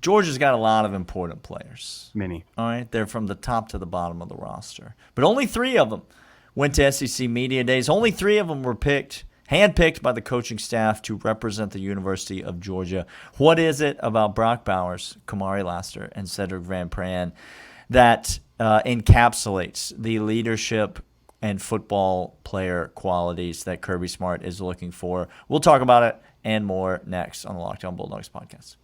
Georgia's got a lot of important players. Many. All right, they're from the top to the bottom of the roster. But only 3 of them went to SEC Media Days. Only 3 of them were handpicked by the coaching staff to represent the University of Georgia. What is it about Brock Bowers, Kamari Laster, and Cedric VanPeters that encapsulates the leadership and football player qualities that Kirby Smart is looking for? We'll talk about it and more next on the Locked On Bulldogs podcast.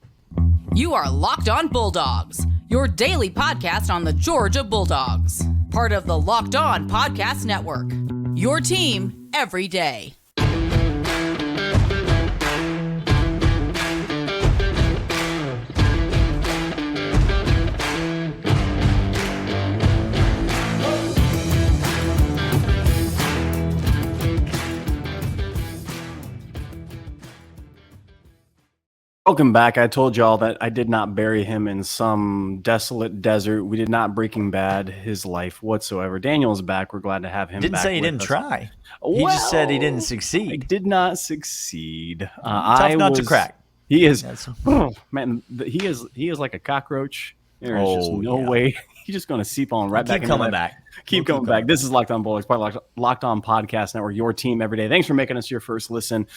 You are Locked On Bulldogs, your daily podcast on the Georgia Bulldogs. Part of the Locked On Podcast Network, your team every day. Welcome back. I told y'all that I did not bury him in some desolate desert. We did not Breaking Bad his life whatsoever. Daniel is back. We're glad to have him Didn't back. say he didn't try. He Well, just said he didn't succeed. I did not succeed. Tough nut to crack. He is, man. He is like a cockroach. There's just no way. He's just going to seep on right back. Keep coming back. Keep coming back. This is Locked On Bulldogs, part of Locked On Podcast Network, your team every day. Thanks for making us your first listen.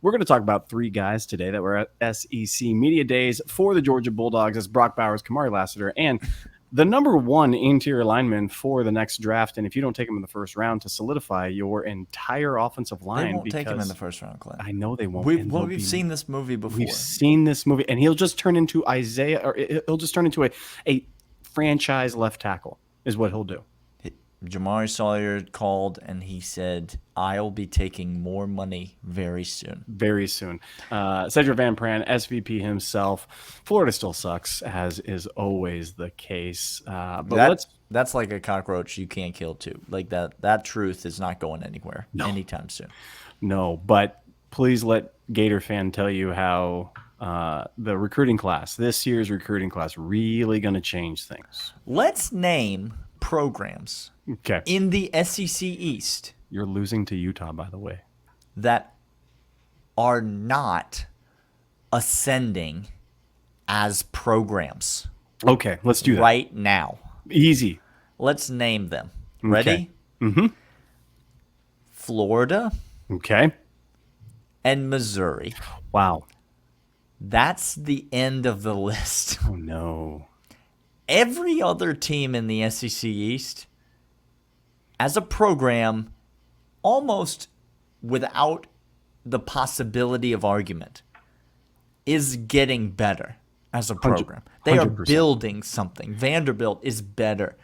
We're going to talk about 3 guys today that were at SEC Media Days for the Georgia Bulldogs. It's Brock Bowers, Kamari Laster, and the number 1 interior lineman for the next draft. And if you don't take him in the first round to solidify your entire offensive line, they won't take him in the first round, Clint. I know they won't. We've seen this movie before. We've seen this movie, and he'll just turn into Isaiah, or he'll just turn into a franchise left tackle is what he'll do. Jamari Sawyer called, and he said, I'll be taking more money very soon. Very soon. Cedric VanPeters, SVP himself. Florida still sucks, as is always the case. But that's like a cockroach you can't kill, too. Like that truth is not going anywhere anytime soon. No, but please let Gator fan tell you how the recruiting class, this year's recruiting class, really going to change things. Let's name programs in the SEC East. You're losing to Utah, by the way. That are not ascending as programs. Okay, let's do that. Right now. Easy. Let's name them. Ready? Okay. Mm-hmm. Florida. Okay. And Missouri. Wow. That's the end of the list. Oh, no. Every other team in the SEC East, as a program, almost without the possibility of argument, is getting better as a program. 100%. They are building something. Vanderbilt is better.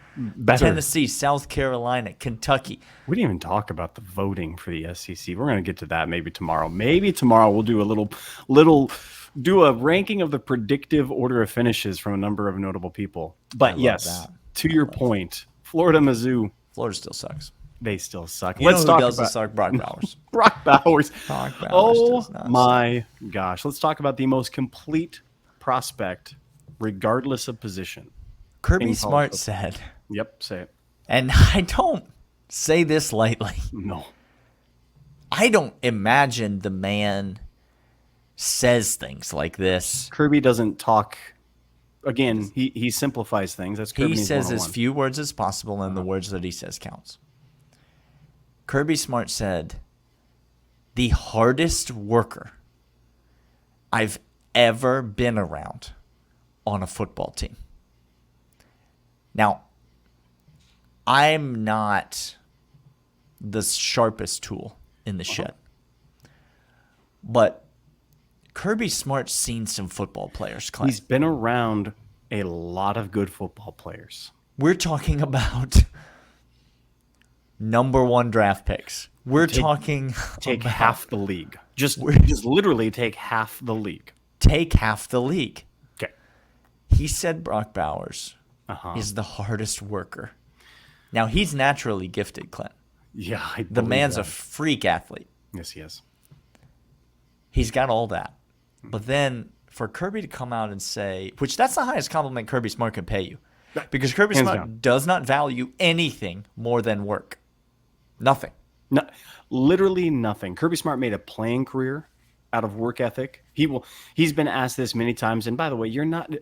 Tennessee, South Carolina, Kentucky. We didn't even talk about the voting for the SEC. We're going to get to that maybe tomorrow. Maybe tomorrow we'll do do a ranking of the predictive order of finishes from a number of notable people. But yes, to your point, Florida, Mizzou. Florida still sucks. They still suck. Let's talk about suck. Brock Bowers. Brock Bowers. Brock Bowers. Oh my gosh. Let's talk about the most complete prospect, regardless of position. Kirby Smart said. Yep, say it. And I don't say this lightly. No. I don't imagine the man says things like this. Kirby doesn't talk. Again, he simplifies things. That's Kirby. He says as few words as possible, and the words that he says counts. Kirby Smart said, the hardest worker I've ever been around on a football team. Now, I'm not the sharpest tool in the shed, but Kirby Smart's seen some football players, Clint. He's been around a lot of good football players. We're talking about number 1 draft picks. We're talking take about half the league. Just literally take half the league. Take half the league. Okay. He said Brock Bowers is the hardest worker. Now, he's naturally gifted, Clint. Yeah, the man's a freak athlete. Yes, he is. He's got all that. But then for Kirby to come out and say, which that's the highest compliment Kirby Smart can pay you, because Kirby Smart does not value anything more than work. Nothing. No, literally nothing. Kirby Smart made a playing career out of work ethic. He's been asked this many times. And by the way, you're not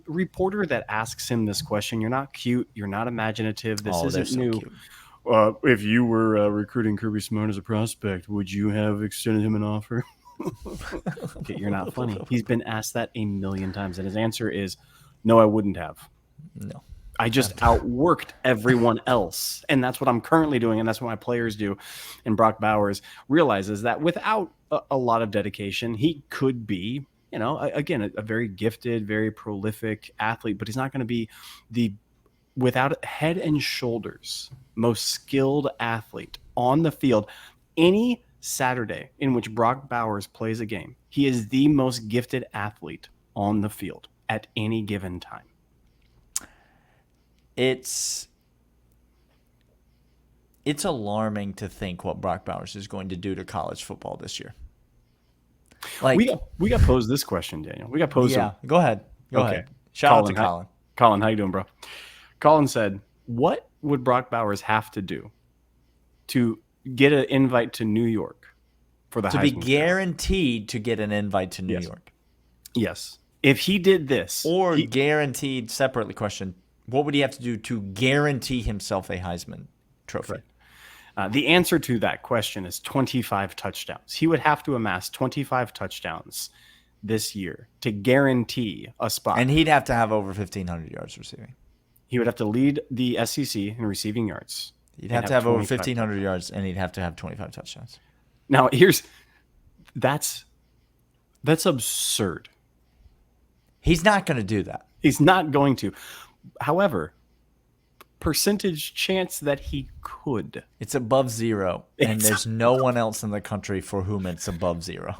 reporter that asks him this question. You're not cute. You're not imaginative. This isn't so new. cute. If you were recruiting Kirby Smart as a prospect, would you have extended him an offer? Okay, you're not funny. He's been asked that a million times, and his answer is, no, I wouldn't have. No. I just outworked everyone else, and that's what I'm currently doing, and that's what my players do. And Brock Bowers realizes that without a lot of dedication, he could be, again, a very gifted, very prolific athlete, but he's not going to be without head and shoulders, most skilled athlete on the field. Any Saturday in which Brock Bowers plays a game, he is the most gifted athlete on the field at any given time. It's alarming to think what Brock Bowers is going to do to college football this year. Like we got posed this question, Daniel. We got posed. Yeah, go ahead. Go Okay. ahead. Shout out to Colin. Colin, how you doing, bro? Colin said, "What would Brock Bowers have to do to get an invite to New York for the To Heisman be Trophy?" guaranteed to get an invite to New Yes. York. Yes. If he did this, Or guaranteed, separately question, what would he have to do to guarantee himself a Heisman Trophy? Right. The answer to that question is 25 touchdowns. He would have to amass 25 touchdowns this year to guarantee a spot. And he'd have to have over 1,500 yards receiving. He would have to lead the SEC in receiving yards. He'd have to have over 25 1,500 yards, and he'd have to have 25 touchdowns. Now, that's absurd. He's not going to do that. He's not going to. However, percentage chance that he could. It's above zero, and there's no one else in the country for whom it's above zero.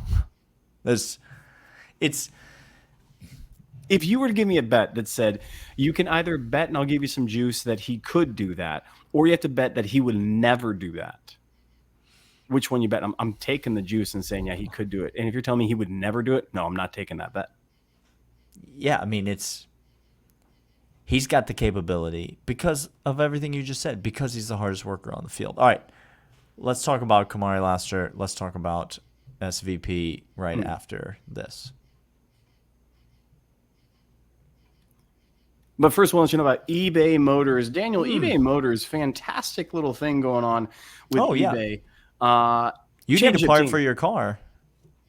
If you were to give me a bet that said you can either bet and I'll give you some juice that he could do that, or you have to bet that he would never do that, which one you bet? I'm taking the juice and saying, yeah, he could do it. And if you're telling me he would never do it, no, I'm not taking that bet. Yeah, I mean, he's got the capability because of everything you just said, because he's the hardest worker on the field. All right, let's talk about Kamari Laster. Let's talk about SVP right after this. But first, I want to know about eBay Motors. Daniel, eBay Motors, fantastic little thing going on with eBay. You need a part for your car.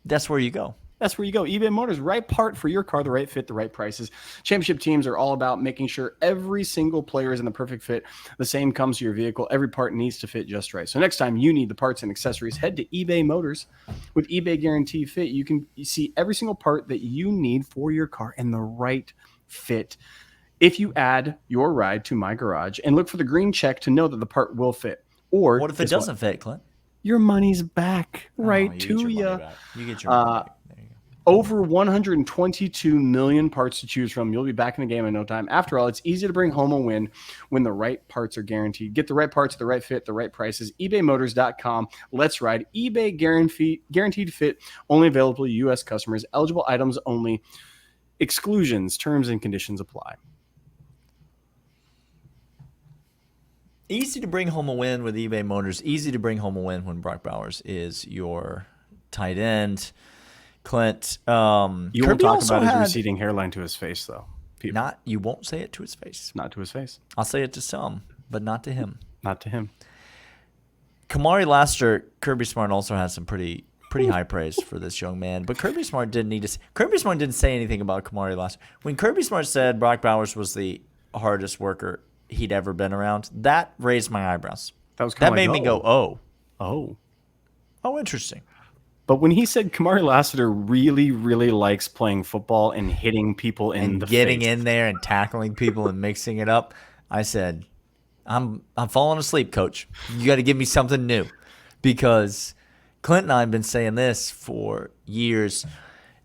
That's where you go. That's where you go. eBay Motors, right part for your car, the right fit, the right prices. Championship teams are all about making sure every single player is in the perfect fit. The same comes to your vehicle. Every part needs to fit just right. So next time you need the parts and accessories, head to eBay Motors. With eBay Guaranteed Fit, you can see every single part that you need for your car in the right fit. If you add your ride to My Garage and look for the green check to know that the part will fit. Or what if it doesn't fit, Clint? Your money's back right to you. You get your money back. There you go. Over 122 million parts to choose from. You'll be back in the game in no time. After all, it's easy to bring home a win when the right parts are guaranteed. Get the right parts, the right fit, the right prices. ebaymotors.com. Let's ride. eBay Guaranteed Fit. Only available to U.S. customers. Eligible items only. Exclusions, terms, and conditions apply. Easy to bring home a win with eBay Motors. Easy to bring home a win when Brock Bowers is your tight end. Clint, you Kirby won't talk also about his had, receding hairline to his face, though. You won't say it to his face. Not to his face. I'll say it to some, but not to him. Not to him. Kamari Laster, Kirby Smart also has some pretty high praise for this young man. But Kirby Smart didn't say anything about Kamari Laster. When Kirby Smart said Brock Bowers was the hardest worker he'd ever been around, that raised my eyebrows. That made me go, oh, interesting. But when he said Kamari Lassiter really, really likes playing football and hitting people in the face, getting in there and tackling people and mixing it up, I said, I'm falling asleep, coach. You got to give me something new. Because Clint and I have been saying this for years.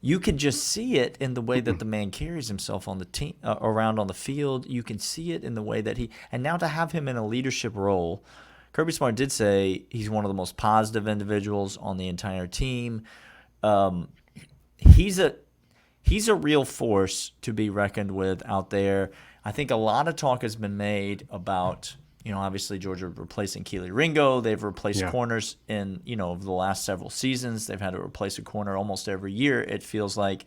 You can just see it in the way that the man carries himself on the team, around on the field. You can see it in the way that and now to have him in a leadership role. Kirby Smart did say he's one of the most positive individuals on the entire team. He's a real force to be reckoned with out there. I think a lot of talk has been made about Obviously Georgia replacing Keely Ringo. They've replaced corners in, over the last several seasons. They've had to replace a corner almost every year, it feels like.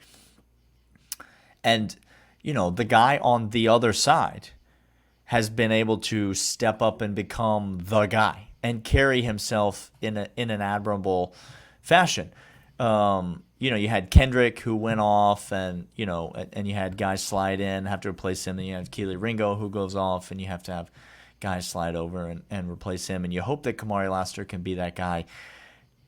And, the guy on the other side has been able to step up and become the guy and carry himself in an admirable fashion. You had Kendrick who went off, and and you had guys slide in, have to replace him. And you have Keely Ringo who goes off, and you have to have guys slide over and replace him. And you hope that Kamari Laster can be that guy.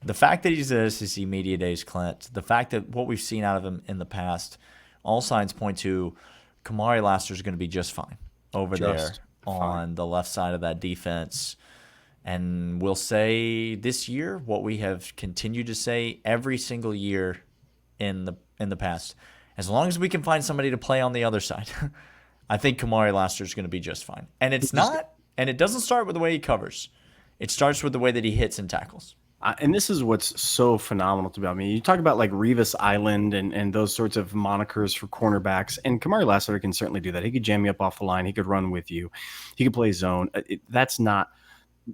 The fact that he's at SEC Media Days, Clint, the fact that what we've seen out of him in the past, all signs point to Kamari Laster is going to be just fine over there on the left side of that defense. And we'll say this year what we have continued to say every single year in the past. As long as we can find somebody to play on the other side, I think Kamari Laster is going to be just fine. And it doesn't start with the way he covers. It starts with the way that he hits and tackles. And this is what's so phenomenal to me. I mean, you talk about like Revis Island and those sorts of monikers for cornerbacks, and Kamari Laster can certainly do that. He could jam you up off the line. He could run with you. He could play zone. That's not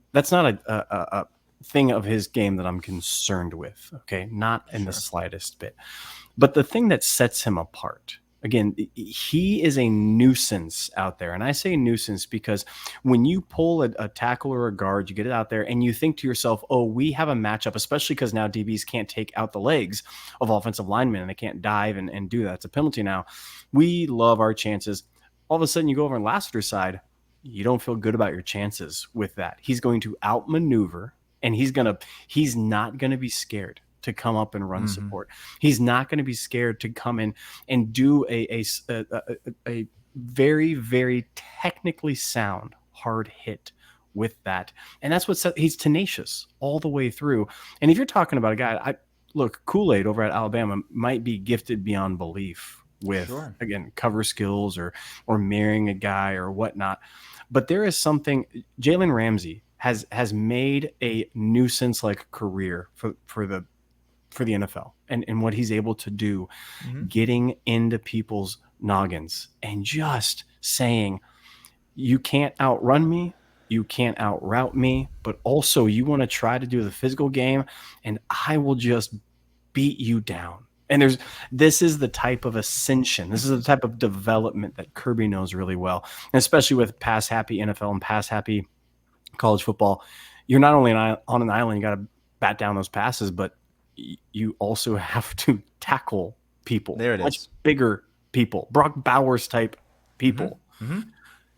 a thing of his game that I'm concerned with. Okay, not in the slightest bit. But the thing that sets him apart, again, he is a nuisance out there. And I say nuisance because when you pull a tackle or a guard, you get it out there and you think to yourself, oh, we have a matchup, especially because now DBs can't take out the legs of offensive linemen and they can't dive and do that. It's a penalty now. We love our chances. All of a sudden you go over on Lassiter's side, you don't feel good about your chances with that. He's going to outmaneuver, and he's not going to be scared to come up and run support. He's not going to be scared to come in and do a very, very technically sound hard hit with that. And that's he's tenacious all the way through. And if you're talking about a guy, look, Kool-Aid over at Alabama might be gifted beyond belief with, again, cover skills or mirroring a guy or whatnot. But there is something, Jalen Ramsey has made a nuisance-like career for the NFL and what he's able to do, getting into people's noggins and just saying, you can't outrun me, you can't outroute me, but also you want to try to do the physical game and I will just beat you down. And this is the type of ascension. This is the type of development that Kirby knows really well, and especially with pass-happy NFL and pass-happy college football. You're not only on an island, you got to bat down those passes, but you also have to tackle people. There it much is. Bigger people, Brock Bowers type people.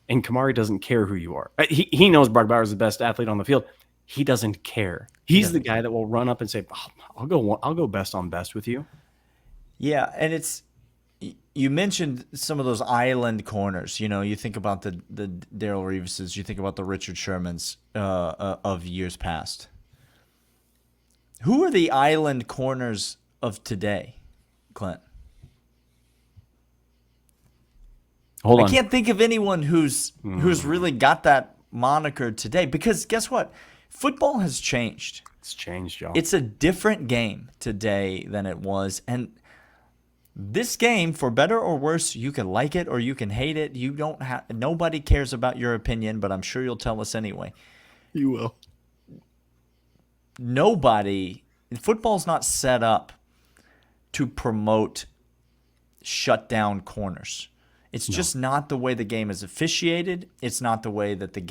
And Kamari doesn't care who you are. He knows Brock Bowers is the best athlete on the field. He doesn't care. He's the guy that will run up and say, I'll go best on best with you. Yeah, and you mentioned some of those island corners. You think about the Darrelle Revises, you think about the Richard Shermans of years past. Who are the island corners of today, Clint? Hold on. I can't think of anyone who's really got that moniker today, because guess what? Football has changed. It's changed, y'all. It's a different game today than it was, and this game, for better or worse, you can like it or you can hate it. Nobody cares about your opinion, but I'm sure you'll tell us anyway. You will. Football's not set up to promote shutdown corners. It's just not the way the game is officiated. It's not the way that the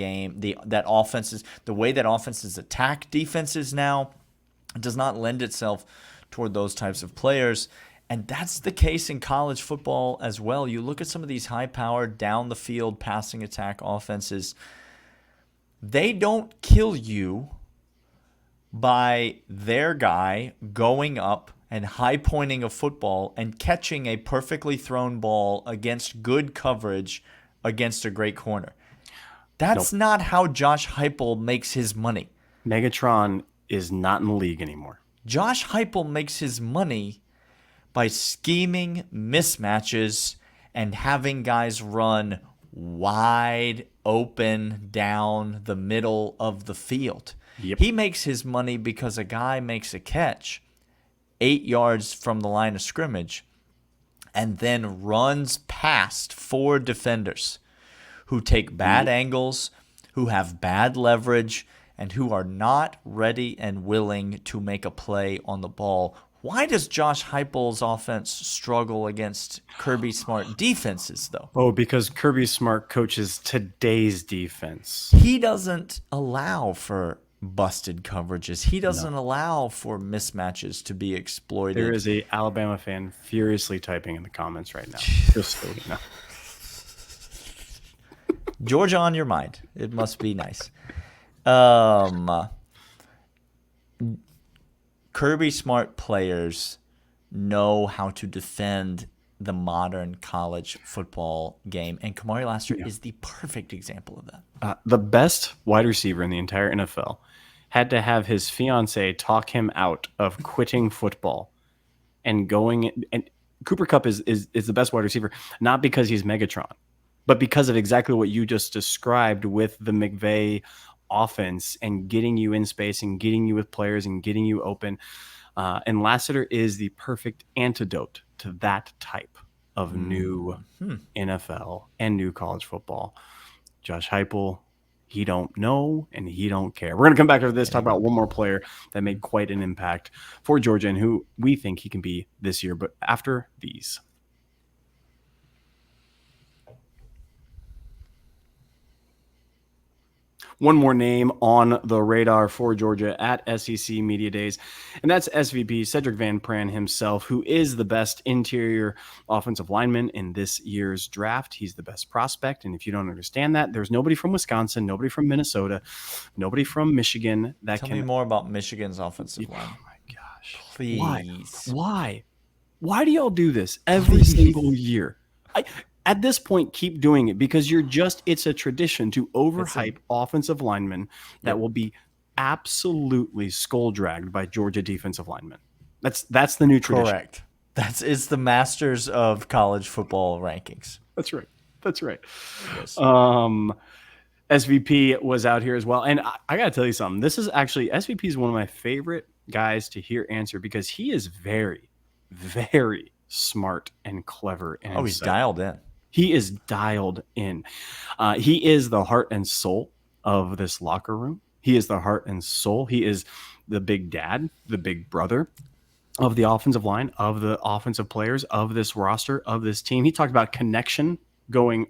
way that offenses attack defenses now. It does not lend itself toward those types of players. And that's the case in college football as well. You look at some of these high-powered, down-the-field passing attack offenses. They don't kill you by their guy going up and high-pointing a football and catching a perfectly thrown ball against good coverage against a great corner. That's not how Josh Heupel makes his money. Megatron is not in the league anymore. Josh Heupel makes his money by scheming mismatches and having guys run wide open down the middle of the field. Yep. He makes his money because a guy makes a catch 8 yards from the line of scrimmage and then runs past 4 defenders who take bad angles, who have bad leverage, and who are not ready and willing to make a play on the ball. Why does Josh Heupel's offense struggle against Kirby Smart defenses, though? Oh, because Kirby Smart coaches today's defense. He doesn't allow for busted coverages. He doesn't allow for mismatches to be exploited. There is a Alabama fan furiously typing in the comments right now. Just so you know. Georgia on your mind. It must be nice. Kirby Smart players know how to defend the modern college football game, and Kamari Laster is the perfect example of that. The best wide receiver in the entire NFL had to have his fiance talk him out of quitting football and going. And Cooper Kupp is the best wide receiver, not because he's Megatron, but because of exactly what you just described with the McVay offense and getting you in space and getting you with players and getting you open. And Lassiter is the perfect antidote to that type of new NFL and new college football. Josh Heupel, he don't know and he don't care. We're going to come back to this, talk about one more player that made quite an impact for Georgia and who we think he can be this year. But after these. One more name on the radar for Georgia at SEC Media Days, and that's SVP Cedric VanPeters himself, who is the best interior offensive lineman in this year's draft. He's the best prospect, and if you don't understand that, there's nobody from Wisconsin, nobody from Minnesota, nobody from Michigan that Tell me more about Michigan's offensive line. Oh my gosh. Please. Why do y'all do this every single year? At this point, keep doing it because it's a tradition to overhype offensive linemen that will be absolutely skull dragged by Georgia defensive linemen. That's the new tradition. Correct. It's the masters of college football rankings. That's right. Yes. SVP was out here as well. And I got to tell you something. This is actually, SVP is one of my favorite guys to hear answer because he is very, very smart and clever. And he's dialed in. He is dialed in. He is the heart and soul of this locker room. He is the heart and soul. He is the big dad, the big brother of the offensive line, of the offensive players, of this roster, of this team. He talked about connection going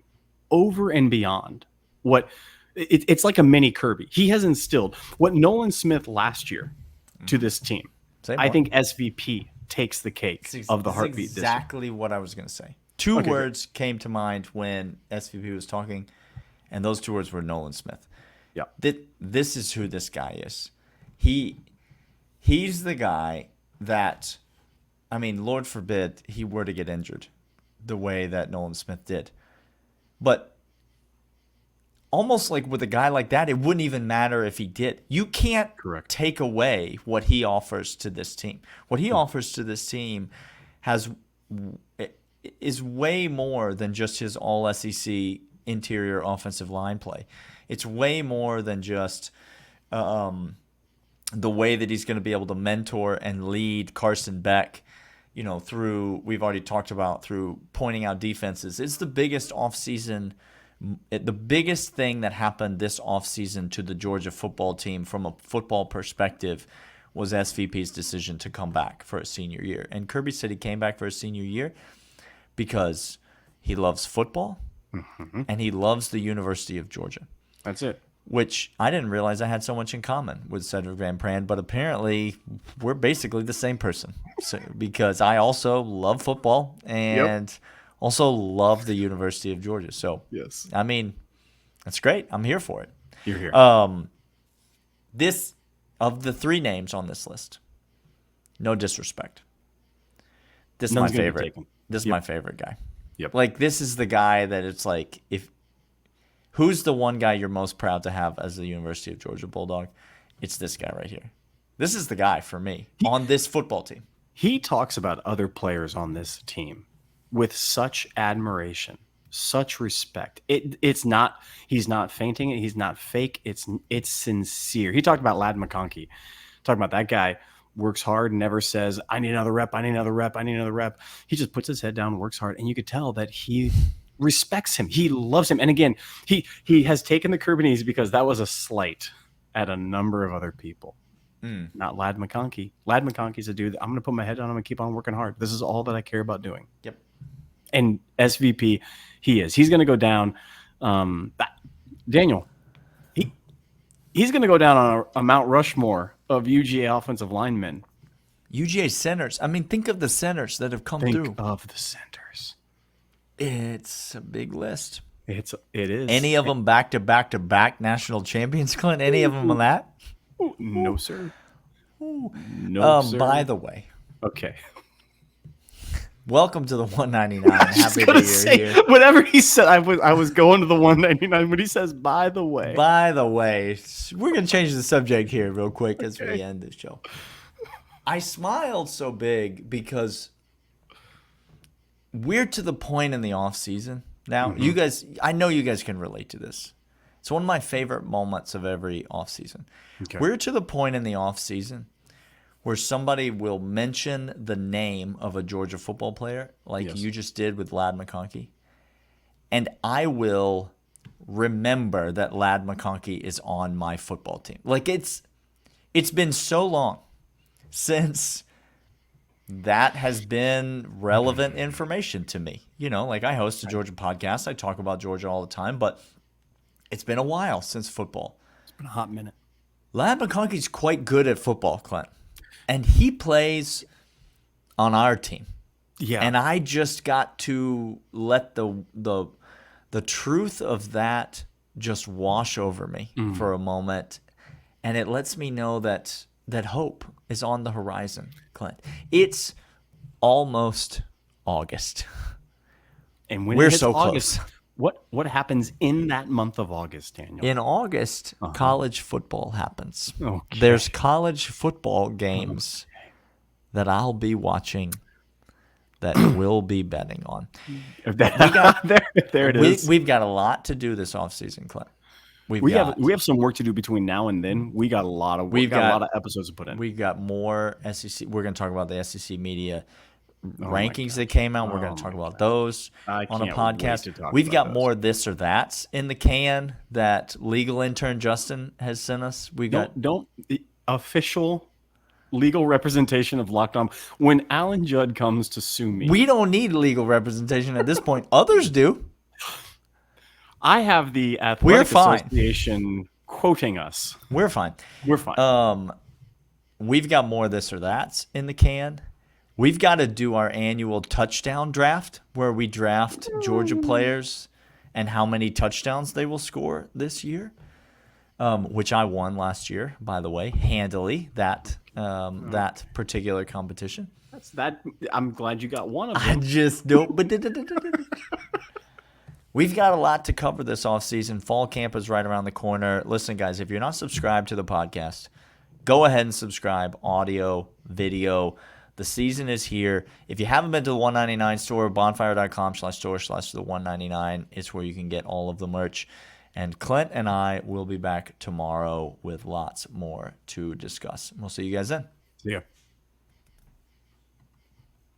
over and beyond what it's like a mini Kirby. He has instilled what Nolan Smith last year to this team. I think SVP takes the cake of the heartbeat. Exactly what I was going to say. Two words came to mind when SVP was talking, and those two words were Nolan Smith. Yeah. This is who this guy is. He's the guy that, I mean, Lord forbid he were to get injured the way that Nolan Smith did. But almost like with a guy like that, it wouldn't even matter if he did. You can't take away what he offers to this team. What he offers to this team is way more than just his all-SEC interior offensive line play. It's way more than just the way that he's going to be able to mentor and lead Carson Beck, through, we've already talked about, through pointing out defenses. It's the biggest offseason, the biggest thing that happened this offseason to the Georgia football team from a football perspective was SVP's decision to come back for a senior year. And Kirby said he came back for a senior year because he loves football and he loves the University of Georgia. That's it. Which I didn't realize I had so much in common with Cedric VanPeters, but apparently we're basically the same person. Because I also love football and also love the University of Georgia. So, yes, I mean, that's great. I'm here for it. You're here. This, of the three names on this list, no disrespect, this is my favorite. This is my favorite guy. Yep. Like, this is the guy that it's like, who's the one guy you're most proud to have as the University of Georgia Bulldog? It's this guy right here. This is the guy for me on this football team. He talks about other players on this team with such admiration, such respect. He's not fainting it. He's not fake. It's sincere. He talked about Ladd McConkey, talking about that guy works hard, never says, I need another rep, I need another rep, I need another rep. He just puts his head down, works hard. And you could tell that he respects him. He loves him. And again, he has taken the curb and easy because that was a slight at a number of other people. Not Ladd McConkey. Ladd McConkey's a dude that I'm going to put my head on him and keep on working hard. This is all that I care about doing. Yep. And SVP, he's going to go down. Daniel, he's going to go down on a Mount Rushmore of UGA offensive linemen. UGA centers. I mean, think of the centers that have come through. Think of the centers. It's a big list. It is. Any of them back-to-back national champions, Clint? Any of them on that? No, sir. No, sir. By the way, okay. Welcome to the 199. Happy to hear you. Whatever he said, I was going to the 199 when he says, by the way. By the way, we're going to change the subject here real quick as we end the show. I smiled so big because we're to the point in the off season now. You guys, I know you guys can relate to this. It's one of my favorite moments of every offseason. Okay. We're to the point in the offseason where somebody will mention the name of a Georgia football player, like you just did with Ladd McConkey, and I will remember that Ladd McConkey is on my football team. Like it's been so long since that has been relevant information to me. You know, like I host a Georgia podcast. I talk about Georgia all the time, but it's been a while since football. It's been a hot minute. Ladd McConkey's quite good at football, Clint. And he plays on our team. Yeah. And I just got to let the truth of that just wash over me for a moment. And it lets me know that hope is on the horizon, Clint. It's almost August. And when we're it's so August, close. What happens in that month of August, Daniel? In August, college football happens. Okay. There's college football games that I'll be watching that we'll be betting on. There it is. We've got a lot to do this offseason, Clint. We have some work to do between now and then. We got a lot of a lot of episodes to put in. We've got more SEC. We're going to talk about the SEC media rankings that came out. We're going to talk about those on a podcast. We've got more this or that's in the can that legal intern Justin has sent us. The official legal representation of Locked On. When Alan Judd comes to sue me, we don't need legal representation at this point. Others do. I have the Athletic Association quoting us. We're fine. We're fine. We've got more this or that's in the can. We've got to do our annual touchdown draft where we draft Georgia players and how many touchdowns they will score this year, which I won last year, by the way, handily, that particular competition. I'm glad you got one of them. I just don't. We've got a lot to cover this offseason. Fall camp is right around the corner. Listen, guys, if you're not subscribed to the podcast, go ahead and subscribe. Audio, video. The season is here. If you haven't been to the 199 store, bonfire.com/store/the199 is where you can get all of the merch. And Clint and I will be back tomorrow with lots more to discuss. We'll see you guys then. See ya.